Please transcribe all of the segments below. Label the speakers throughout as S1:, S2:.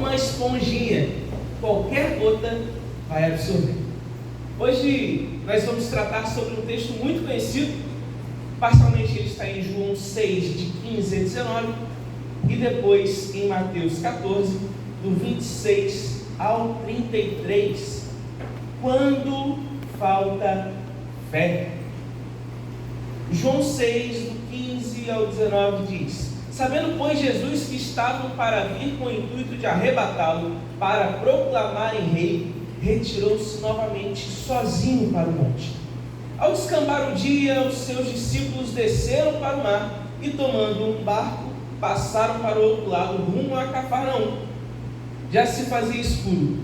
S1: uma esponjinha, qualquer gota vai absorver. Hoje nós vamos tratar sobre um texto muito conhecido, parcialmente ele está em João 6, de 15 a 19, e depois em Mateus 14, do 26 ao 33, quando falta fé. João 6, do 15 ao 19 diz: sabendo, pois, Jesus que estavam para vir com o intuito de arrebatá-lo, para proclamarem rei, retirou-se novamente sozinho para o monte. Ao descambar o dia, os seus discípulos desceram para o mar e, tomando um barco, passaram para o outro lado, rumo a Cafarnaum. Já se fazia escuro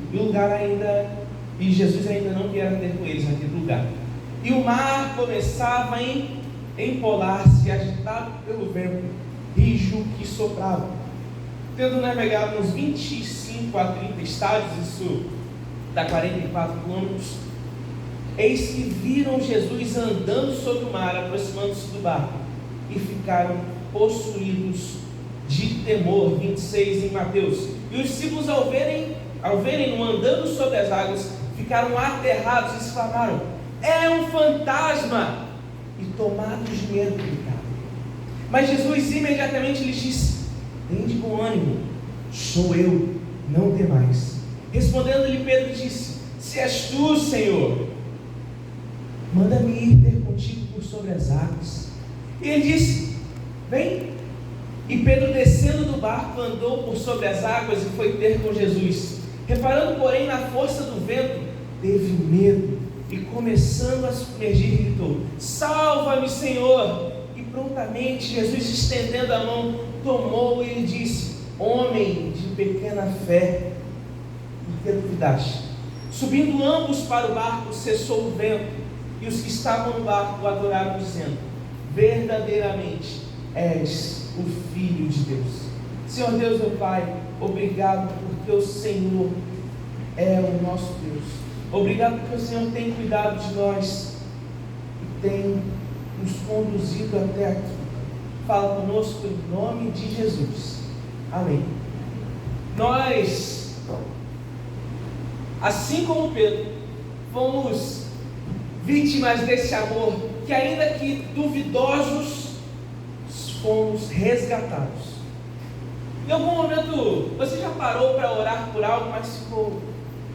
S1: e Jesus ainda não viera ter com eles naquele lugar. E o mar começava a empolar-se, agitado pelo vento rijo que soprava. Tendo navegado uns 25 a 30 estádios, isso dá 44 quilômetros, eis que viram Jesus andando sobre o mar, aproximando-se do barco, e ficaram possuídos de temor. 26 em Mateus. E os discípulos, ao verem-no andando sobre as águas, ficaram aterrados e exclamaram: é um fantasma! E tomados de medo, gritaram. Mas Jesus imediatamente lhes disse: tende bom ânimo, sou eu, não temais. Respondendo-lhe Pedro, disse: se és tu, Senhor, manda-me ir ter contigo por sobre as águas. E ele disse: vem. E Pedro, descendo do barco, andou por sobre as águas e foi ter com Jesus. Reparando, porém, na força do vento, teve medo e, começando a submergir, gritou: salva-me, Senhor! E prontamente Jesus, estendendo a mão, tomou-o e lhe disse: homem de pequena fé, por que duvidaste? Subindo ambos para o barco, cessou o vento, e os que estavam no barco o adoraram, dizendo: verdadeiramente és o Filho de Deus. Senhor Deus, meu Pai, obrigado porque o Senhor é o nosso Deus. Obrigado porque o Senhor tem cuidado de nós e tem nos conduzido até aqui. Fala conosco em nome de Jesus. Amém. Nós, assim como Pedro, fomos vítimas desse amor que, ainda que duvidosos, fomos resgatados. Em algum momento você já parou para orar por algo, mas ficou: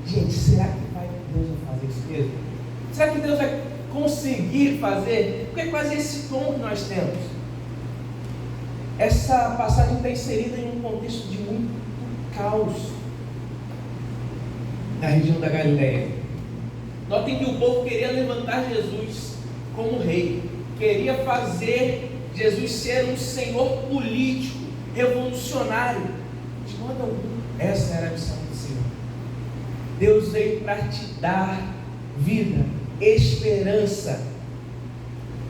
S1: gente, será que Deus vai fazer isso mesmo? Será que Deus vai conseguir fazer? Porque é quase esse tom que nós temos. Essa passagem está inserida em um contexto de muito caos na região da Galileia. Notem que o povo queria levantar Jesus como rei, queria fazer Jesus ser um senhor político, revolucionário. De modo algum, essa era a missão do Senhor. Deus veio para te dar vida, esperança,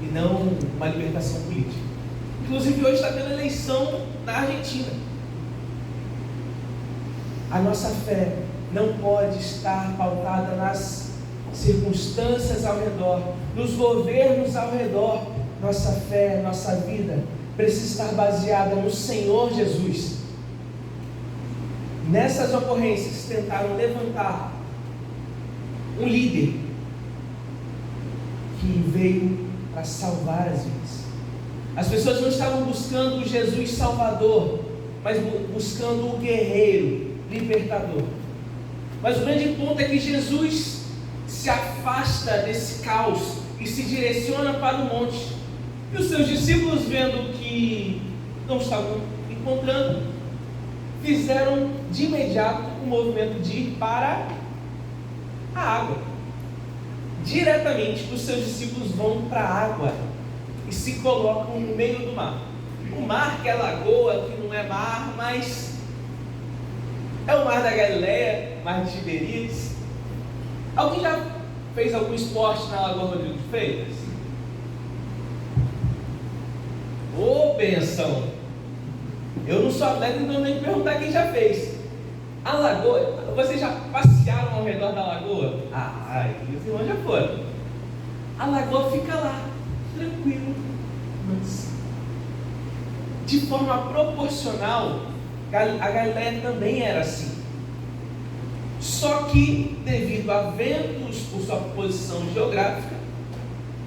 S1: e não uma libertação política. Inclusive hoje está tendo eleição na Argentina. A nossa fé não pode estar pautada nas circunstâncias ao redor, nos governos ao redor. Nossa fé, nossa vida precisa estar baseada no Senhor Jesus. Nessas ocorrências tentaram levantar um líder que veio para salvar as vidas. As pessoas não estavam buscando o Jesus Salvador, mas buscando o guerreiro libertador. Mas o grande ponto é que Jesus se afasta desse caos e se direciona para o monte. E os seus discípulos, vendo que não estavam encontrando, fizeram de imediato o movimento de ir para a água. Diretamente os seus discípulos vão para a água e se colocam no meio do mar. O mar, que é lagoa, que não é mar, mas é o mar da Galileia, mar de Tiberíades. Alguém já fez algum esporte na Lagoa Rodrigo de Freitas? Ô, benção! Eu não sou atleta, então nem perguntar quem já fez. A lagoa, vocês já passearam ao redor da lagoa? E os irmãos já foram. A lagoa fica lá, tranquilo, mas de forma proporcional, a Galileia também era assim. Só que, devido a ventos, por sua posição geográfica,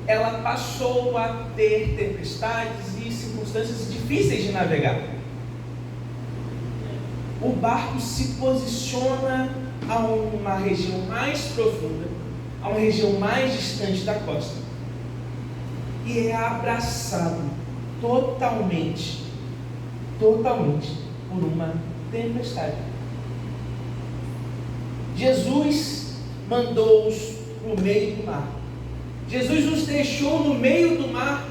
S1: ela passou a ter tempestades e circunstâncias difíceis de navegar. O barco se posiciona a uma região mais profunda, a uma região mais distante da costa, e é abraçado totalmente por uma tempestade. Jesus mandou-os para o meio do mar. Jesus os deixou no meio do mar,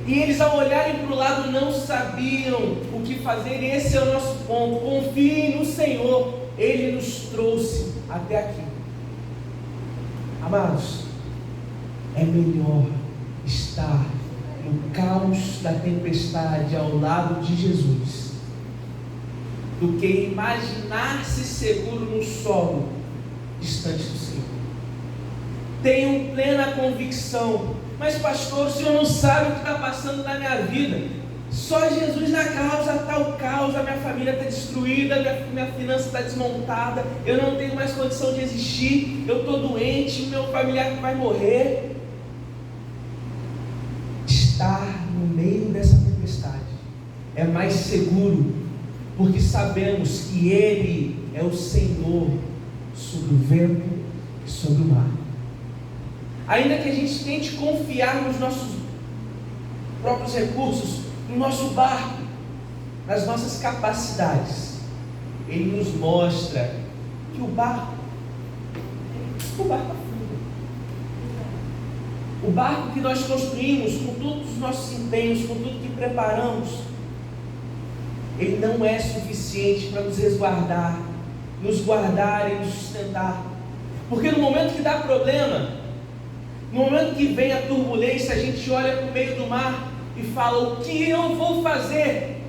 S1: e eles, ao olharem para o lado, não sabiam o que fazer. E esse é o nosso ponto. Confiem no Senhor, Ele nos trouxe até aqui. Amados, é melhor estar no caos da tempestade ao lado de Jesus do que imaginar-se seguro no solo distante do Senhor. Tenho plena convicção, mas pastor, o Senhor não sabe o que está passando na minha vida. Só Jesus na causa está o caos, a minha família está destruída, minha finança está desmontada, eu não tenho mais condição de existir, eu estou doente, meu familiar vai morrer. Estar no meio dessa tempestade é mais seguro, porque sabemos que Ele é o Senhor sobre o vento e sobre o mar. Ainda que a gente tente confiar nos nossos próprios recursos, no nosso barco, nas nossas capacidades, Ele nos mostra que o barco afunda. O barco que nós construímos com todos os nossos empenhos, com tudo que preparamos, ele não é suficiente para nos resguardar, nos guardar e nos sustentar. Porque no momento que dá problema, no momento que vem a turbulência, a gente olha para o meio do mar e fala: o que eu vou fazer?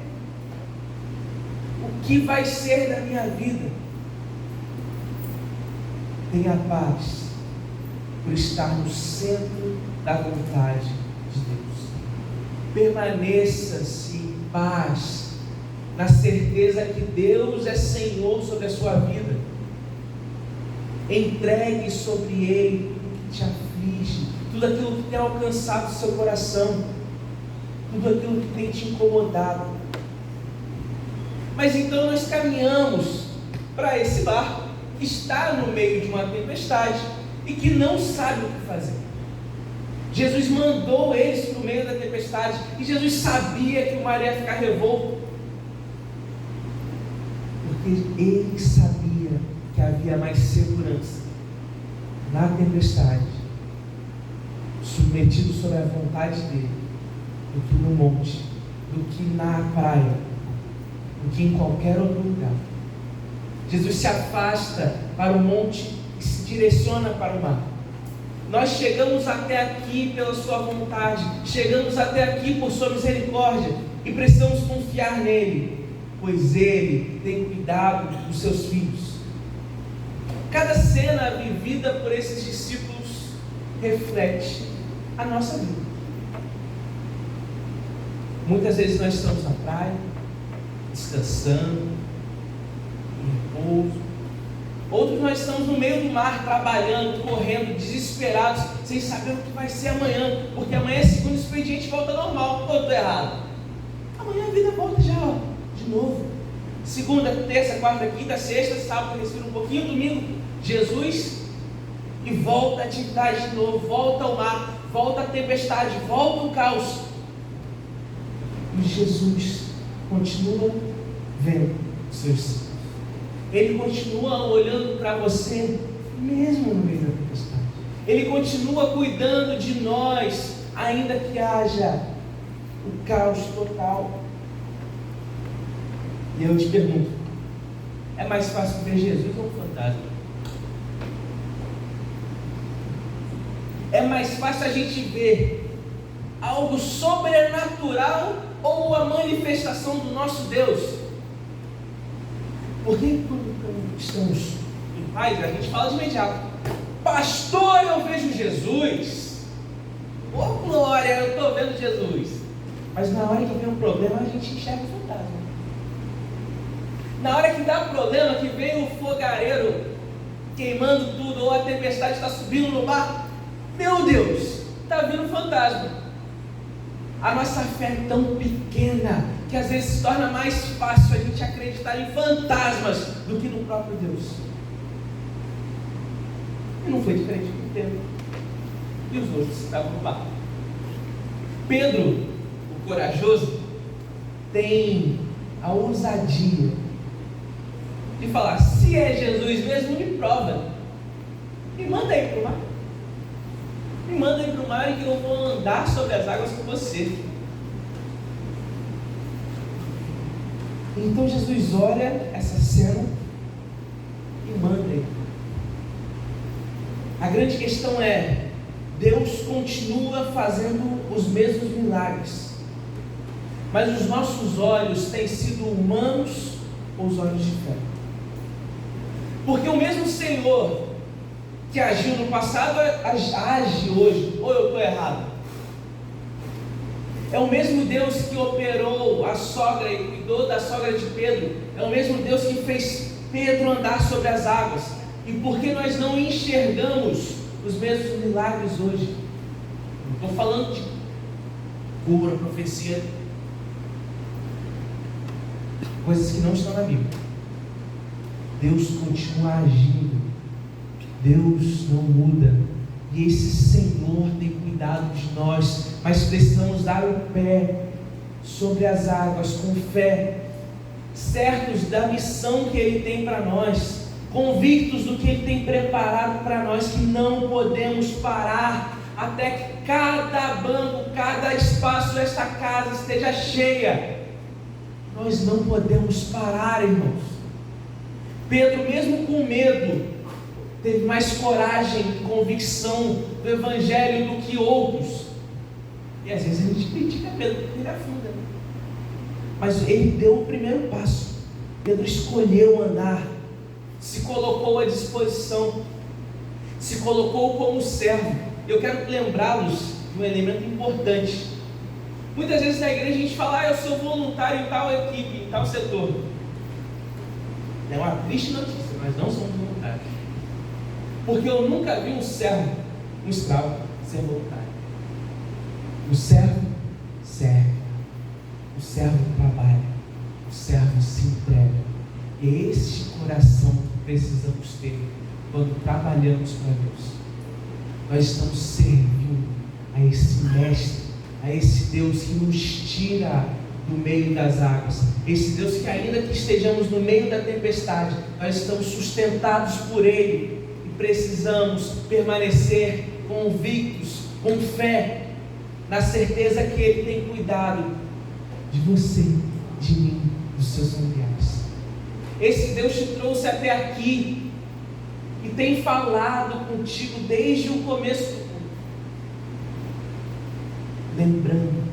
S1: O que vai ser da minha vida? Tenha paz por estar no centro da vontade de Deus. Permaneça-se em paz, na certeza que Deus é Senhor sobre a sua vida. Entregue sobre Ele tudo que te aflige, tudo aquilo que tem alcançado o seu coração, tudo aquilo que tem te incomodado. Mas então nós caminhamos para esse barco que está no meio de uma tempestade e que não sabe o que fazer. Jesus mandou eles para o meio da tempestade, e Jesus sabia que o mar ia ficar revolto, porque Ele sabia que havia mais segurança na tempestade, submetido sobre a vontade dele, do que no monte, do que na praia, do que em qualquer outro lugar. Jesus se afasta para o monte e se direciona para o mar. Nós chegamos até aqui pela sua vontade, chegamos até aqui por sua misericórdia, e precisamos confiar nele, pois ele tem cuidado dos seus filhos. Cada cena vivida por esses discípulos reflete a nossa vida. Muitas vezes nós estamos na praia, descansando, em repouso. Outros nós estamos no meio do mar, trabalhando, correndo, desesperados, sem saber o que vai ser amanhã, porque amanhã, segundo o expediente, volta normal. Ou estou errado? Amanhã a vida volta já, de novo. Segunda, terça, quarta, quinta, sexta, sábado, respira um pouquinho, domingo, Jesus, e volta a atividade de novo, volta ao mar, volta a tempestade, volta o caos. E Jesus continua vendo os seus filhos. Ele continua olhando para você, mesmo no meio da tempestade. Ele continua cuidando de nós, ainda que haja o caos total. E eu te pergunto: é mais fácil ver Jesus ou um fantasma? É mais fácil a gente ver algo sobrenatural ou a manifestação do nosso Deus? Porque quando estamos em paz, a gente fala de imediato: pastor, eu vejo Jesus. Oh glória, eu estou vendo Jesus. Mas na hora que vem um problema, a gente enxerga o fantasma. Na hora que dá problema, que vem o fogareiro queimando tudo, ou a tempestade está subindo no barco, meu Deus, está vindo fantasma. A nossa fé é tão pequena que às vezes se torna mais fácil a gente acreditar em fantasmas do que no próprio Deus. E não foi diferente com Pedro e os outros que estavam no barco. Pedro, o corajoso, tem a ousadia de falar: se é Jesus mesmo, me prova, me manda aí para o mar, me manda aí para o mar, e que eu vou andar sobre as águas com você. Então Jesus olha essa cena e manda ele. A grande questão é: Deus continua fazendo os mesmos milagres, mas os nossos olhos têm sido humanos ou os olhos de fé? Porque o mesmo Senhor que agiu no passado age hoje. Ou eu estou errado? É o mesmo Deus que operou a sogra e cuidou da sogra de Pedro. É o mesmo Deus que fez Pedro andar sobre as águas. E por que nós não enxergamos os mesmos milagres hoje? Não estou falando de cura, profecia, coisas que não estão na Bíblia. Deus continua agindo, Deus não muda, e esse Senhor tem cuidado de nós, mas precisamos dar o pé sobre as águas com fé, certos da missão que Ele tem para nós, convictos do que Ele tem preparado para nós, que não podemos parar até que cada banco, cada espaço desta casa esteja cheia. Nós não podemos parar, irmãos. Pedro, mesmo com medo, teve mais coragem e convicção do Evangelho do que outros. E às vezes a gente critica Pedro porque ele afunda, né? Mas ele deu o primeiro passo. Pedro escolheu andar, se colocou à disposição, se colocou como servo. Eu quero lembrá-los de um elemento importante. Muitas vezes na igreja a gente fala: eu sou voluntário em tal equipe, em tal setor. É uma triste notícia, mas não somos voluntários. Porque eu nunca vi um servo, um escravo, ser voluntário. O servo serve, o servo trabalha, o servo se entrega. É este coração que precisamos ter quando trabalhamos para Deus. Nós estamos servindo a esse mestre, a esse Deus que nos tira do meio das águas, esse Deus que, ainda que estejamos no meio da tempestade, nós estamos sustentados por Ele e precisamos permanecer convictos, com fé, na certeza que Ele tem cuidado de você, de mim, dos seus familiares. Esse Deus te trouxe até aqui e tem falado contigo desde o começo do mundo, lembrando,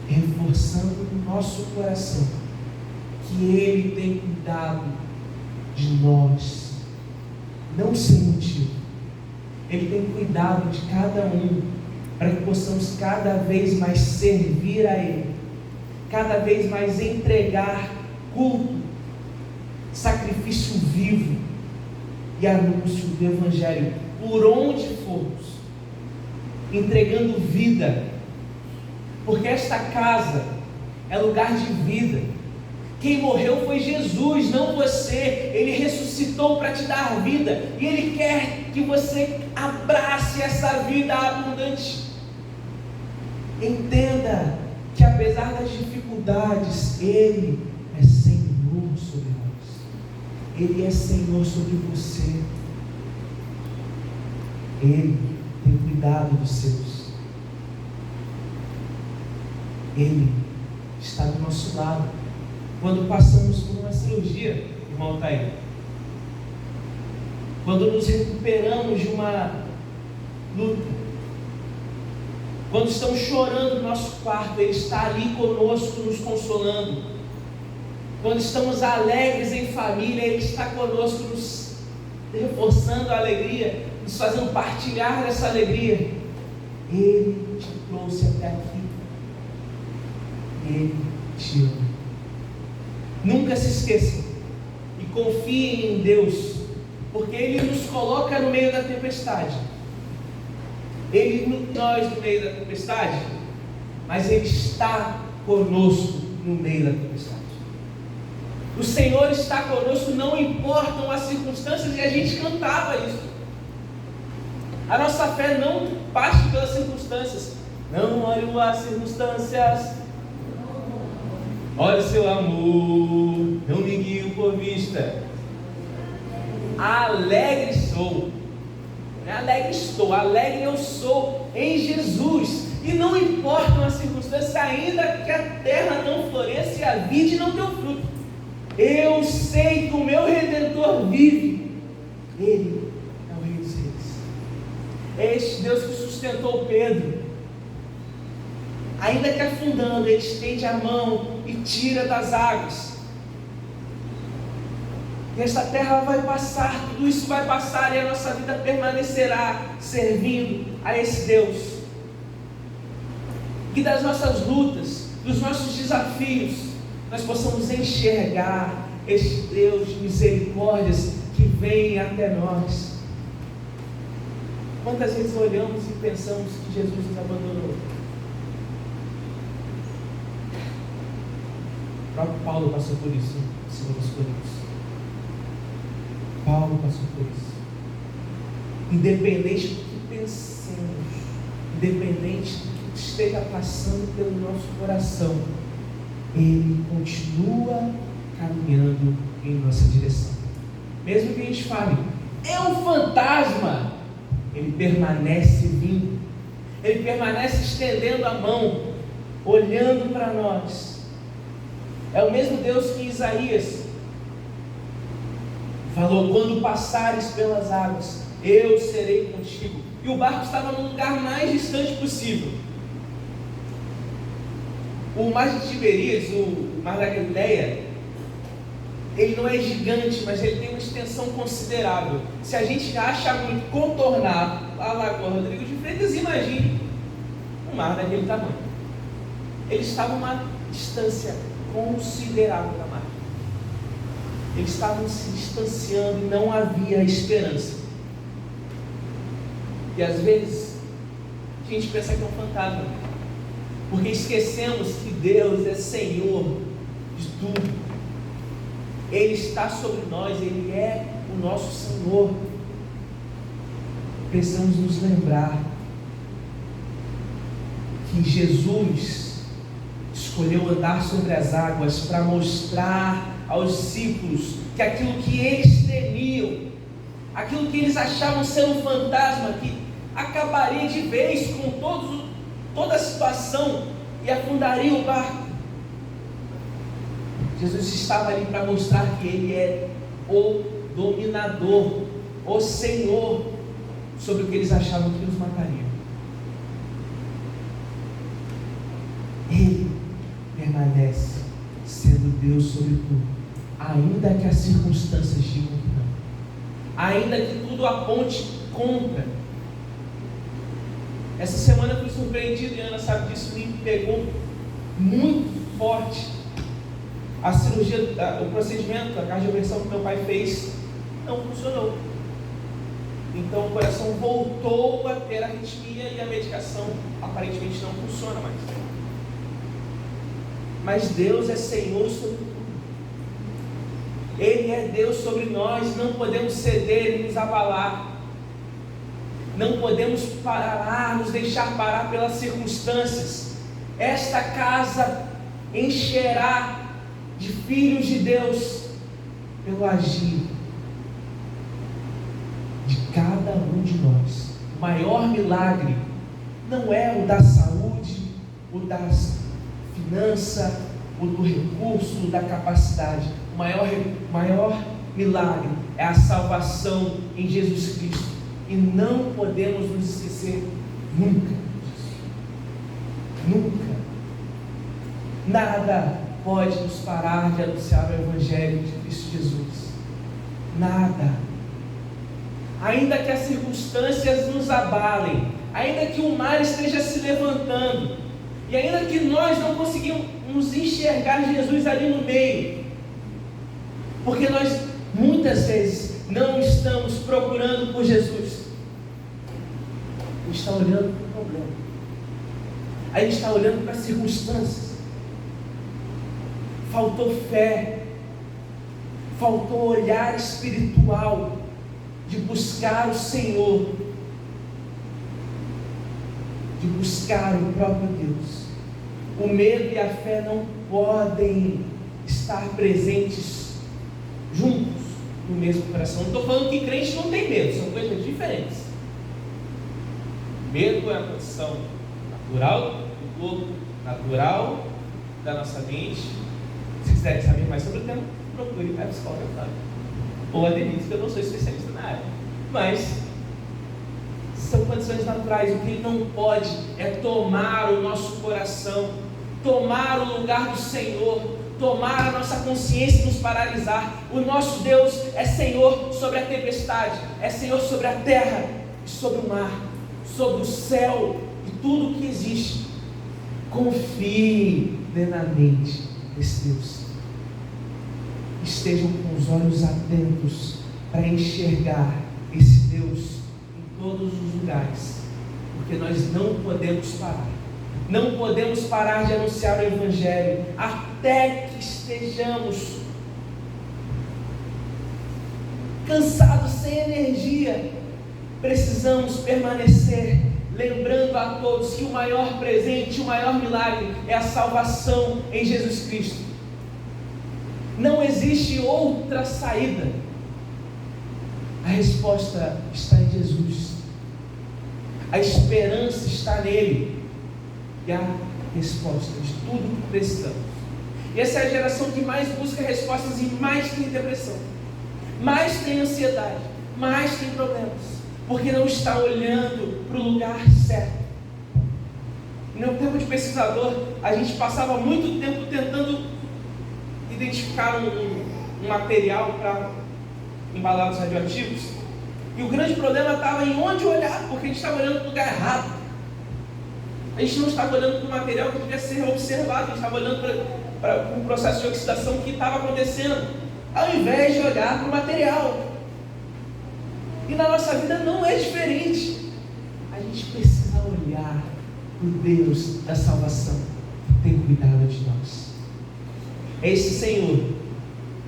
S1: reforçando no nosso coração que Ele tem cuidado de nós, não sem motivo. Ele tem cuidado de cada um, para que possamos cada vez mais servir a Ele, cada vez mais entregar culto, sacrifício vivo e anúncio do Evangelho por onde formos, entregando vida, porque esta casa é lugar de vida. Quem morreu foi Jesus, não você. Ele ressuscitou para te dar vida, e Ele quer que você abrace essa vida abundante. Entenda que apesar das dificuldades, Ele é Senhor sobre nós. Ele é Senhor sobre você. Ele tem cuidado dos seus. Ele está do nosso lado. Quando passamos por uma cirurgia, irmão Taí, quando nos recuperamos de uma luta, quando estamos chorando no nosso quarto, Ele está ali conosco, nos consolando. Quando estamos alegres em família, Ele está conosco, nos reforçando a alegria, nos fazendo partilhar dessa alegria. Ele te trouxe até aqui. Ele te ama. Nunca se esqueçam e confiem em Deus, porque Ele nos coloca no meio da tempestade. Nós no meio da tempestade, mas Ele está conosco no meio da tempestade. O Senhor está conosco, não importam as circunstâncias, e a gente cantava isso. A nossa fé não parte pelas circunstâncias. Não olho as circunstâncias, olha o seu amor, não me guio por vista. Alegre sou, alegre estou, alegre eu sou em Jesus. E não importam as circunstâncias, ainda que a terra não floresça e a vide não deu fruto. Eu sei que o meu Redentor vive. Ele é o Rei dos Reis. É este Deus que sustentou Pedro. Ainda que afundando, Ele estende a mão e tira das águas. E esta terra vai passar, tudo isso vai passar, e a nossa vida permanecerá servindo a esse Deus. Que das nossas lutas, dos nossos desafios, nós possamos enxergar este Deus de misericórdias que vem até nós. Quantas vezes olhamos e pensamos que Jesus nos abandonou? O próprio Paulo passou por isso, segundo os Coríntios. Paulo passou por isso. Independente do que pensemos, independente do que esteja passando pelo nosso coração, Ele continua caminhando em nossa direção. Mesmo que a gente fale, é um fantasma, Ele permanece vindo. Ele permanece estendendo a mão, olhando para nós. É o mesmo Deus que Isaías falou: quando passares pelas águas, eu serei contigo. E o barco estava no lugar mais distante possível. O mar de Tiberíades, o mar da Galileia, ele não é gigante, mas ele tem uma extensão considerável. Se a gente acha muito contornar a Lagoa Rodrigo de Freitas, imagine um mar daquele tamanho. Ele estava a uma distância considerável da margem. Eles estavam se distanciando e não havia esperança. E às vezes a gente pensa que é um fantasma, porque esquecemos que Deus é Senhor de tudo. Ele está sobre nós, Ele é o nosso Senhor. Precisamos nos lembrar que Jesus escolheu andar sobre as águas para mostrar aos discípulos que aquilo que eles temiam, aquilo que eles achavam ser um fantasma, que acabaria de vez com toda a situação e afundaria o barco. Jesus estava ali para mostrar que Ele é o dominador, o Senhor sobre o que eles achavam que os mataria. Ele permanece sendo Deus sobre tudo, ainda que as circunstâncias digam que não, ainda que tudo aponte contra. Essa semana eu fui surpreendido, e a Ana sabe disso, me pegou muito forte. A cirurgia, o procedimento, a cardioversão que meu pai fez, não funcionou. Então o coração voltou a ter arritmia e a medicação aparentemente não funciona mais. Mas Deus é Senhor sobre tudo. Ele é Deus sobre nós, não podemos ceder e nos abalar. Não podemos parar, nos deixar parar pelas circunstâncias. Esta casa encherá de filhos de Deus pelo agir de cada um de nós. O maior milagre não é o da saúde, o da finança, o do recurso, o da capacidade. O maior milagre é a salvação em Jesus Cristo. E não podemos nos esquecer nunca disso. Nunca. Nada pode nos parar de anunciar o Evangelho de Cristo Jesus. Nada. Ainda que as circunstâncias nos abalem, ainda que o mar esteja se levantando, e ainda que nós não conseguimos enxergar Jesus ali no meio, Porque nós, muitas vezes, não estamos procurando por Jesus. A gente está olhando para o problema. A gente está olhando para as circunstâncias. Faltou fé. Faltou olhar espiritual de buscar o Senhor, de buscar o próprio Deus. O medo e a fé não podem estar presentes juntos no mesmo coração. Não estou falando que crente não tem medo, são coisas diferentes. Medo é a condição natural do corpo, natural da nossa mente. Se quiserem saber mais sobre o tema, procure a psicóloga ou a Denise, que eu não sou especialista na área. Mas são condições naturais. O que ele não pode é tomar o nosso coração, tomar o lugar do Senhor, tomar a nossa consciência e nos paralisar. O nosso Deus é Senhor sobre a tempestade, é Senhor sobre a terra e sobre o mar, sobre o céu e tudo o que existe. Confie plenamente nesse Deus. Estejam com os olhos atentos para enxergar esse Deus em todos os lugares, porque nós não podemos parar. Não podemos parar de anunciar o Evangelho até que estejamos cansados, sem energia. Precisamos permanecer lembrando a todos que o maior presente, o maior milagre é a salvação em Jesus Cristo. Não existe outra saída. A resposta está em Jesus. A esperança está nele. E a resposta de tudo que precisamos. E essa é a geração que mais busca respostas e mais tem depressão, mais tem ansiedade, mais tem problemas, porque não está olhando para o lugar certo. No tempo de pesquisador, a gente passava muito tempo tentando identificar um material para embalados radioativos, e o grande problema estava em onde olhar, porque a gente estava olhando para o lugar errado. A gente não estava olhando para o material que devia ser observado, a gente estava olhando para um processo de oxidação que estava acontecendo, ao invés de olhar para o material. E na nossa vida não é diferente. A gente precisa olhar para o Deus da salvação que tem cuidado de nós. É esse Senhor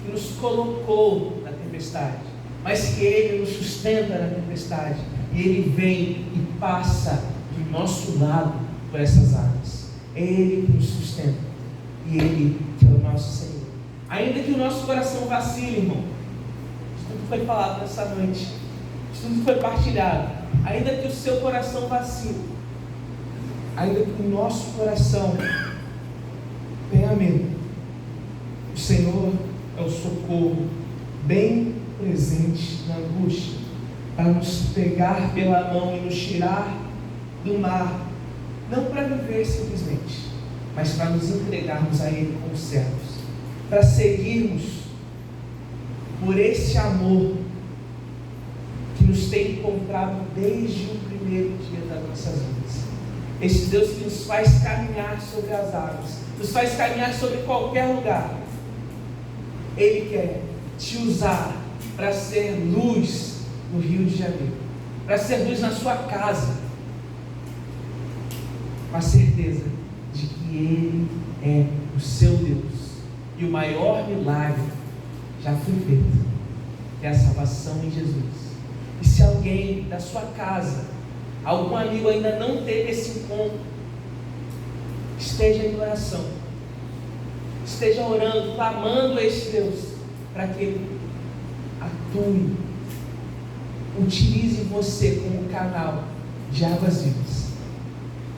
S1: que nos colocou na tempestade, mas que Ele nos sustenta na tempestade, e Ele vem e passa do nosso lado por essas águas. É Ele que nos sustenta, e Ele que é o nosso Senhor. Ainda que o nosso coração vacile, irmão, isso tudo foi falado nessa noite, isso tudo foi partilhado. Ainda que o seu coração vacile, ainda que o nosso coração tenha medo, o Senhor é o socorro bem presente na angústia, para nos pegar pela mão e nos tirar do mar, não para viver simplesmente, mas para nos entregarmos a Ele como servos, para seguirmos por esse amor que nos tem encontrado desde o primeiro dia das nossas vidas. Esse Deus que nos faz caminhar sobre as águas, nos faz caminhar sobre qualquer lugar. Ele quer te usar para ser luz no Rio de Janeiro, para ser luz na sua casa, com a certeza de que Ele é o seu Deus, e o maior milagre já foi feito, que é a salvação em Jesus. E se alguém da sua casa, algum amigo ainda não teve esse encontro, esteja em oração, esteja orando, clamando a esse Deus, para que Ele atue, utilize você como canal de águas vivas.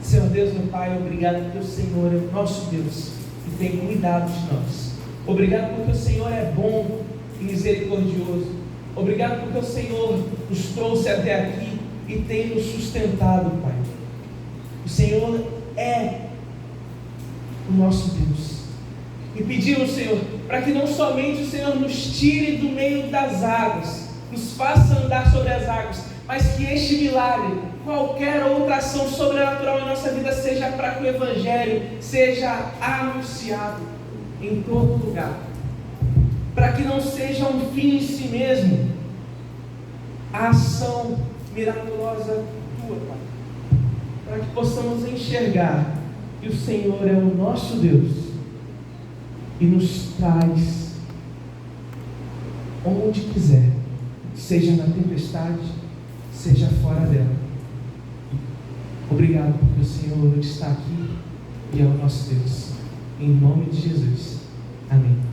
S1: Senhor Deus, meu Pai, obrigado porque o Senhor é o nosso Deus e tem cuidado de nós. Obrigado porque o Senhor é bom e misericordioso. Obrigado porque o Senhor nos trouxe até aqui e tem nos sustentado, Pai. O Senhor é o nosso Deus. E pedimos, Senhor, para que não somente o Senhor nos tire do meio das águas, nos faça andar sobre as águas, mas que este milagre, qualquer outra ação sobrenatural em nossa vida, seja para que o Evangelho seja anunciado em todo lugar. para que não seja um fim em si mesmo, a ação miraculosa tua, Pai, para que possamos enxergar que o Senhor é o nosso Deus e nos traz onde quiser, seja na tempestade, seja fora dela. Obrigado porque o Senhor está aqui e é o nosso Deus. Em nome de Jesus. Amém.